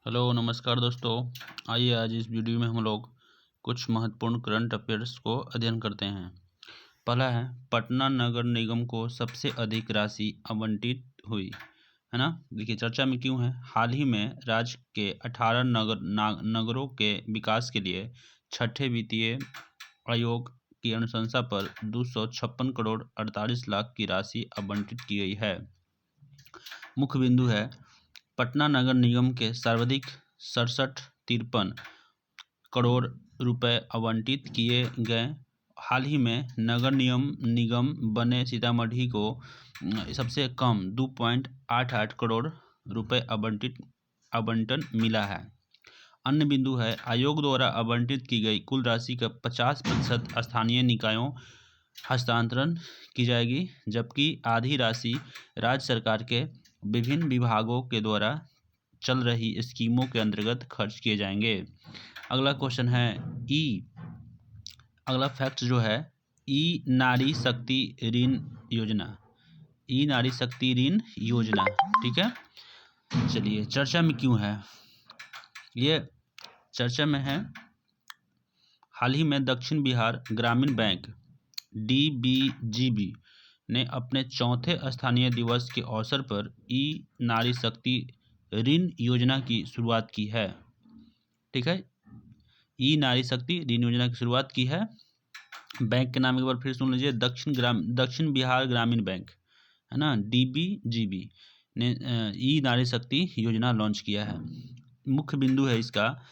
Hello नमस्कार दोस्तों। आइए आज इस वीडियो में हम लोग कुछ महत्वपूर्ण करंट अफेयर्स को अध्ययन करते हैं। पहला है, पटना नगर निगम को सबसे अधिक राशि आवंटित हुई, है ना। देखिए चर्चा में क्यों है। हाल ही में राज्य के 18 नगरों के विकास के लिए छठे वित्तीय आयोग की अनुशंसा पर 256 करोड़ 48 लाख की राशि आवंटित की गई है। मुख्य बिंदु है, पटना नगर निगम के सर्वाधिक 67-53 करोड़ रुपए आवंटित किए गए। हाल ही में नगर निगम बने सीतामढ़ी को सबसे कम 2.88 करोड़ रुपए आवंटन मिला है। अन्य बिंदु है, आयोग द्वारा आवंटित की गई कुल राशि का 50% स्थानीय निकायों हस्तांतरण की जाएगी, जबकि आधी राशि राज्य सरकार के विभिन्न विभागों के द्वारा चल रही स्कीमों के अंतर्गत खर्च किए जाएंगे। अगला क्वेश्चन है अगला फैक्ट जो है, ई नारी शक्ति ऋण योजना। ई नारी शक्ति ऋण योजना, ठीक है। चलिए चर्चा में क्यों है, ये चर्चा में है। हाल ही में दक्षिण बिहार ग्रामीण बैंक DBGB ने अपने चौथे स्थानीय दिवस के अवसर पर ई नारी शक्ति ऋण योजना की शुरुआत की है, ठीक है। ई नारी शक्ति ऋण योजना की शुरुआत की है। बैंक के नाम एक बार फिर सुन लीजिए, दक्षिण बिहार ग्रामीण बैंक, है ना, DBGB ने ई नारी शक्ति योजना लॉन्च किया है। मुख्य बिंदु है इसका,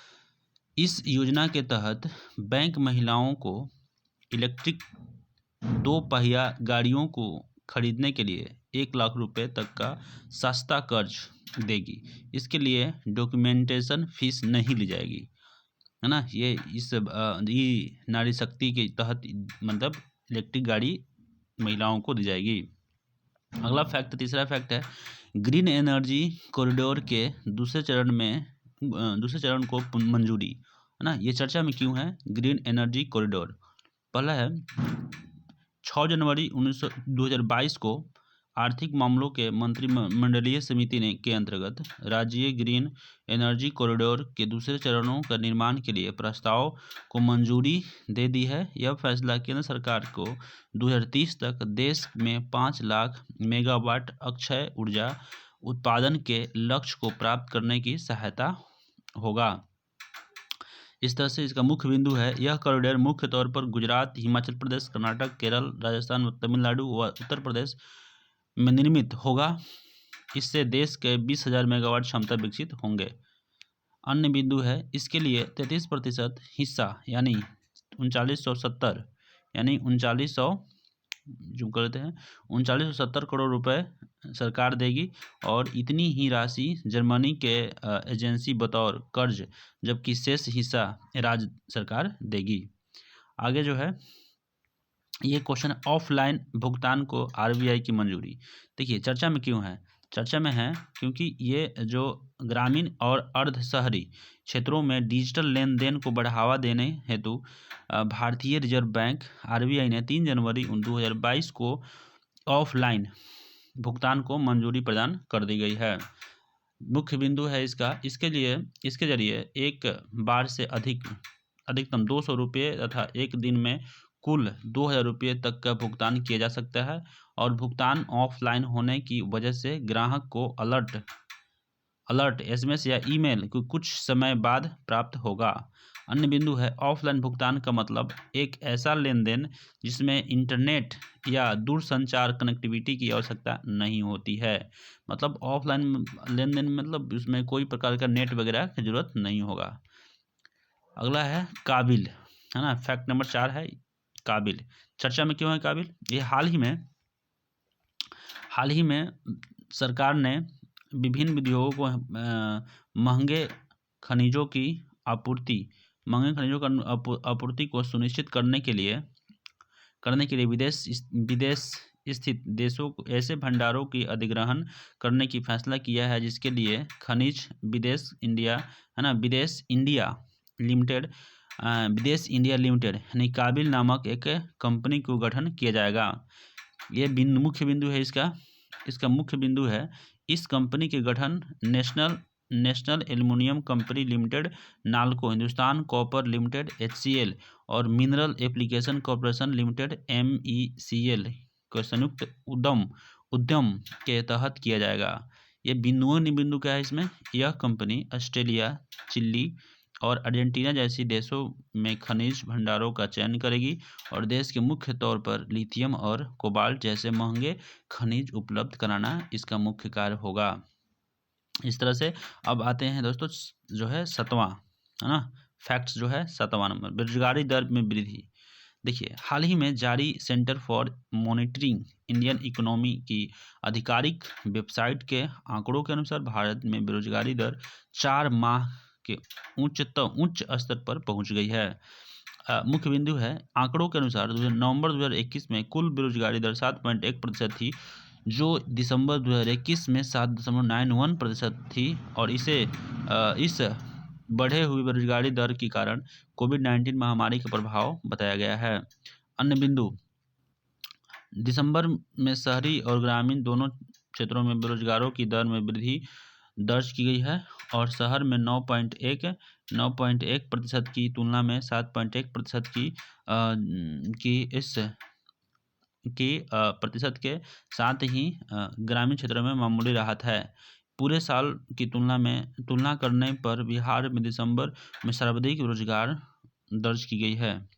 इस योजना के तहत बैंक महिलाओं को इलेक्ट्रिक 2 पहिया गाड़ियों को खरीदने के लिए 1 लाख रुपए तक का सस्ता कर्ज देगी। इसके लिए डॉक्यूमेंटेशन फीस नहीं ली जाएगी, है ना। ये इस नारी शक्ति के तहत मतलब इलेक्ट्रिक गाड़ी महिलाओं को दी जाएगी। अगला फैक्ट, तीसरा फैक्ट है, ग्रीन एनर्जी कॉरिडोर के दूसरे चरण को मंजूरी, है ना। ये चर्चा में क्यों है, ग्रीन एनर्जी कॉरिडोर। पहला है, 6 जनवरी 2022 को आर्थिक मामलों के मंत्रिमंडलीय समिति ने के अंतर्गत राज्य ग्रीन एनर्जी कॉरिडोर के दूसरे चरणों का निर्माण के लिए प्रस्ताव को मंजूरी दे दी है। यह फैसला केंद्र सरकार को 2030 तक देश में 5 लाख मेगावाट अक्षय ऊर्जा उत्पादन के लक्ष्य को प्राप्त करने की सहायता होगा। इस तरह से इसका मुख्य बिंदु है, यह कॉरिडोर मुख्य तौर पर गुजरात, हिमाचल प्रदेश, कर्नाटक, केरल, राजस्थान, तमिलनाडु व उत्तर प्रदेश में निर्मित होगा। इससे देश के 20,000 मेगावाट क्षमता विकसित होंगे। अन्य बिंदु है, इसके लिए 33% हिस्सा यानी 3970 करोड़ रुपए सरकार देगी, और इतनी ही राशि जर्मनी के एजेंसी बतौर कर्ज, जबकि शेष हिस्सा राज्य सरकार देगी। आगे जो है ये क्वेश्चन, ऑफलाइन भुगतान को RBI की मंजूरी। देखिए चर्चा में क्यों है, चर्चा में है क्योंकि ये जो ग्रामीण और अर्ध शहरी क्षेत्रों में डिजिटल लेन देन को बढ़ावा देने हेतु भारतीय रिजर्व बैंक RBI ने 3 जनवरी 2022 को ऑफलाइन भुगतान को मंजूरी प्रदान कर दी गई है। मुख्य बिंदु है इसका, इसके जरिए एक बार से अधिकतम 200 रुपये तथा एक दिन में कुल 2,000 रुपये तक का भुगतान किया जा सकता है, और भुगतान ऑफलाइन होने की वजह से ग्राहक को अलर्ट SMS या ईमेल को कुछ समय बाद प्राप्त होगा। अन्य बिंदु है, ऑफलाइन भुगतान का मतलब एक ऐसा लेन देन जिसमें इंटरनेट या दूरसंचार कनेक्टिविटी की आवश्यकता नहीं होती है। मतलब ऑफलाइन लेन देन मतलब उसमें कोई प्रकार का नेट वगैरह की जरूरत नहीं होगा। अगला है काबिल, है ना। फैक्ट नंबर 4 है काबिल। चर्चा में क्यों है काबिल, ये हाल ही में सरकार ने विभिन्न उद्योगों को महंगे खनिजों की आपूर्ति को सुनिश्चित करने के लिए विदेश स्थित देशों को ऐसे भंडारों की अधिग्रहण करने की फैसला किया है, जिसके लिए खनिज विदेश इंडिया लिमिटेड यानी काबिल नामक एक कंपनी को गठन किया जाएगा। ये मुख्य बिंदु है इसका मुख्य बिंदु है, इस कंपनी के गठन national national aluminium company limited NALCO, Hindustan copper limited HCL और mineral application corporation limited MECL को संयुक्त उद्यम उद्यम के तहत किया जाएगा। ये बिंदुओं निबिंदु क्या है इसमें, यह कंपनी ऑस्ट्रेलिया, चिली और अर्जेंटीना जैसी देशों में खनिज भंडारों का चयन करेगी और देश के मुख्य तौर पर लिथियम और कोबाल्ट जैसे महंगे खनिज उपलब्ध कराना इसका मुख्य कार्य होगा। इस तरह से अब आते हैं दोस्तों जो है 7वां, है ना, फैक्ट्स जो है 7वां नंबर, बेरोजगारी दर में वृद्धि। देखिए, हाल ही में जारी centre for monitoring Indian economy की आधिकारिक वेबसाइट के आंकड़ों के अनुसार भारत में बेरोजगारी दर 4 माह के उच्च स्तर पर पहुंच गई है। मुख्य बिंदु है, आंकड़ों के अनुसार नवंबर 2021 में कुल बेरोजगारी दर 7.1% थी, जो दिसंबर 2021 में 7.91% थी और इस बढ़े हुई बेरोजगारी दर के कारण कोविड-19 महामारी का प्रभाव बताया गया है। अन्य बिंदु, दिसंबर में शहरी और ग्रामीण दोनों क्षेत्रों में बेरोजगारों की दर में वृद्धि दर्ज की गई है और शहर में 9.1% की तुलना में 7.1% प्रतिशत के साथ ही ग्रामीण क्षेत्रों में मामूली राहत है। पूरे साल की तुलना करने पर बिहार में दिसंबर में सर्वाधिक रोजगार दर्ज की गई है।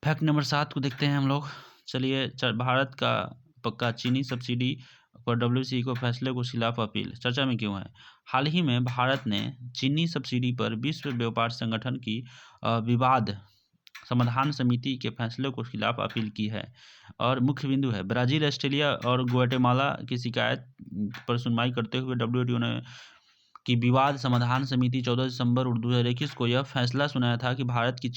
फैक्ट नंबर 7 को देखते हैं हम लोग। चलिए, भारत का पक्का चीनी सब्सिडी पर WTO को फैसले को खिलाफ अपील चर्चा में क्यों है। हाल ही में भारत ने चीनी सब्सिडी पर विश्व व्यापार संगठन की विवाद समाधान समिति के फैसले को खिलाफ अपील की है और मुख्य बिंदु है, ब्राजील, ऑस्ट्रेलिया और ग्वाटेमाला की शिकायत पर सुनवाई करते हुए WTO ने की विवाद समाधान समिति 14 दिसंबर 2021 को यह फैसला सुनाया था कि भारत की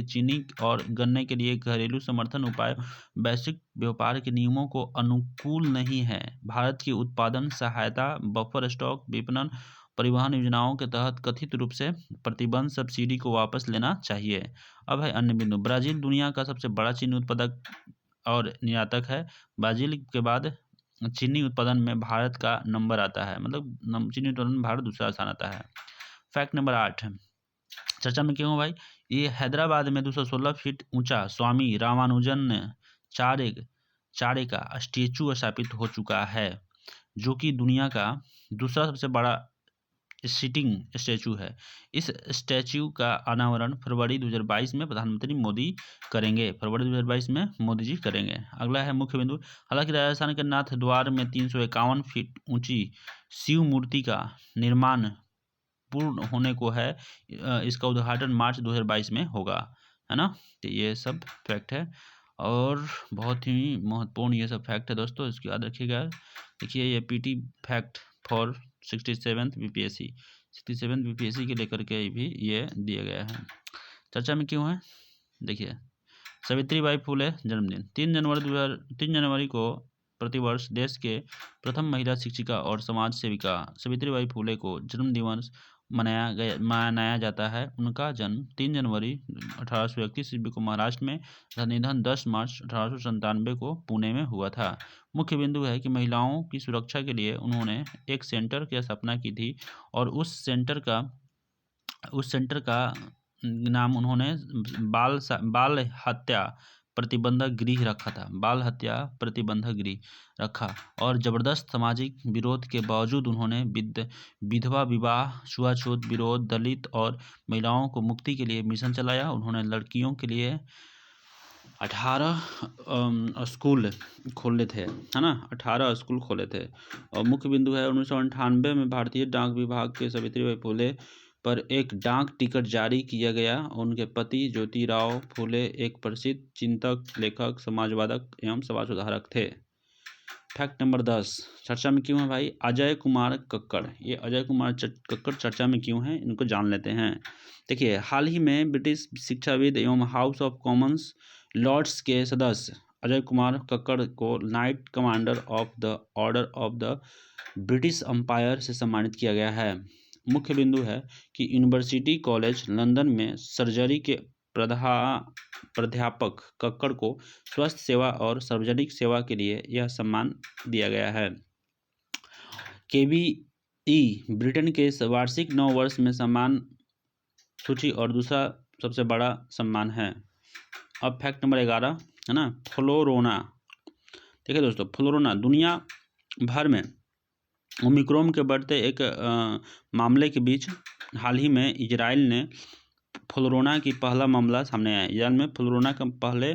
चीनी और गन्ने के लिए घरेलू समर्थन उपाय वैश्विक व्यापार के नियमों को अनुकूल नहीं है। भारत की उत्पादन सहायता, बफर स्टॉक, विपणन, परिवहन योजनाओं के तहत कथित रूप से प्रतिबंध सब्सिडी को वापस लेना चाहिए। अब है अन्य बिंदु, ब्राजील दुनिया का सबसे बड़ा चीनी उत्पादक और निर्यातक है। ब्राजील के बाद चीनी उत्पादन में भारत का नंबर आता है, मतलब चीनी उत्पादन में भारत दूसरा स्थान आता है। फैक्ट नंबर 8 चर्चा में क्यों हो भाई, ये हैदराबाद में 216 फीट ऊंचा स्वामी रामानुजन चार्य का स्टेचू स्थापित हो चुका है, जो कि दुनिया का दूसरा सबसे बड़ा सिटिंग स्टैचू है। इस स्टैचू का अनावरण फरवरी 2022 में प्रधानमंत्री मोदी करेंगे। फरवरी 2022 में मोदी जी करेंगे। अगला है मुख्य बिंदु, हालांकि राजस्थान के नाथ द्वार में 351 फीट ऊंची शिव मूर्ति का निर्माण पूर्ण होने को है, इसका उद्घाटन मार्च 2022 में होगा, है ना। तो ये सब फैक्ट है और बहुत ही महत्वपूर्ण ये सब फैक्ट है दोस्तों, इसको याद रखिएगा। देखिए, ये PT fact for 67th BPSC के लेकर के भी ये दिया गया है। चर्चा में क्यों है, देखिए, सावित्रीबाई फुले जन्मदिन 3 जनवरी को प्रतिवर्ष देश के प्रथम महिला शिक्षिका और समाज सेविका सावित्रीबाई फुले को जन्म दिवस मनाया जाता है। उनका जन्म 3 जनवरी 1831 ईस्वी को महाराष्ट्र में, निधन 10 मार्च 1897 को पुणे में हुआ था। मुख्य बिंदु है कि महिलाओं की सुरक्षा के लिए उन्होंने एक सेंटर की स्थापना की थी और उस सेंटर का नाम उन्होंने बाल हत्या प्रतिबंधक गृह रखा था, बाल हत्या प्रतिबंधक गृह रखा और जबरदस्त सामाजिक विरोध के बावजूद उन्होंने विधवा विवाह, छुआछूत विरोध, दलित और महिलाओं को मुक्ति के लिए मिशन चलाया। उन्होंने लड़कियों के लिए 18 स्कूल खोले थे, है ना, 18 स्कूल खोले थे। और मुख्य बिंदु है 1998 में भारतीय डाक विभाग के सावित्रीबाई फुले पर एक डाक टिकट जारी किया गया। उनके पति ज्योतिराव फुले एक प्रसिद्ध चिंतक, लेखक, समाजवादक एवं समाज सुधारक थे। फैक्ट नंबर 10 चर्चा में क्यों है भाई, अजय कुमार कक्कड़। ये अजय कुमार कक्कड़ चर्चा में क्यों है, इनको जान लेते हैं। देखिए, हाल ही में ब्रिटिश शिक्षाविद एवं हाउस ऑफ कॉमन्स लॉर्ड्स के सदस्य अजय कुमार कक्कड़ को Knight Commander of the Order of the British Empire से सम्मानित किया गया है। मुख्य बिंदु है कि यूनिवर्सिटी कॉलेज लंदन में सर्जरी के प्राध्यापक कक्कड़ को स्वास्थ्य सेवा और सार्वजनिक सेवा के लिए यह सम्मान दिया गया है। ब्रिटेन के वार्षिक 9 वर्ष में सम्मान सूची और दूसरा सबसे बड़ा सम्मान है। अब फैक्ट नंबर 11 है ना, फ्लोरोना। देखिए दोस्तों, फ्लोरोना दुनिया भर में ओमिक्रॉन के बढ़ते एक मामले के बीच हाल ही में इजराइल ने फ्लोरोना की पहला मामला सामने आया। इजराइल में फ्लोरोना का पहले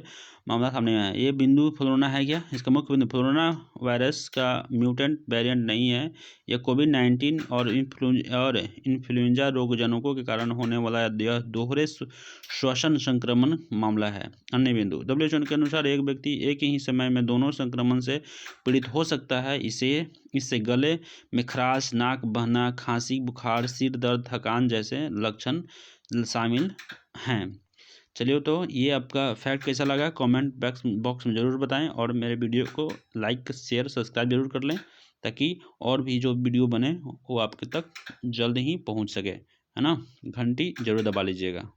मामला सामने आया। ये बिंदु फ्लोरोना है क्या? इसका मुख्य बिंदु फ्लोरोना वायरस का म्यूटेंट वेरिएंट नहीं है। यह कोविड-19 और इन्फ्लुएंजा रोगजनकों के कारण होने वाला यह दोहरे श्वसन संक्रमण मामला है। अन्य बिंदु, WHO के अनुसार एक व्यक्ति एक ही समय में दोनों संक्रमण से पीड़ित हो सकता है। इससे गले में खराश, नाक बहना, खांसी, बुखार, सिर दर्द, थकान जैसे लक्षण शामिल हैं। चलिए, तो ये आपका फैक्ट कैसा लगा कमेंट बॉक्स में ज़रूर बताएं और मेरे वीडियो को लाइक, शेयर, सब्सक्राइब जरूर कर लें ताकि और भी जो वीडियो बने वो आपके तक जल्द ही पहुंच सके, है ना। घंटी जरूर दबा लीजिएगा।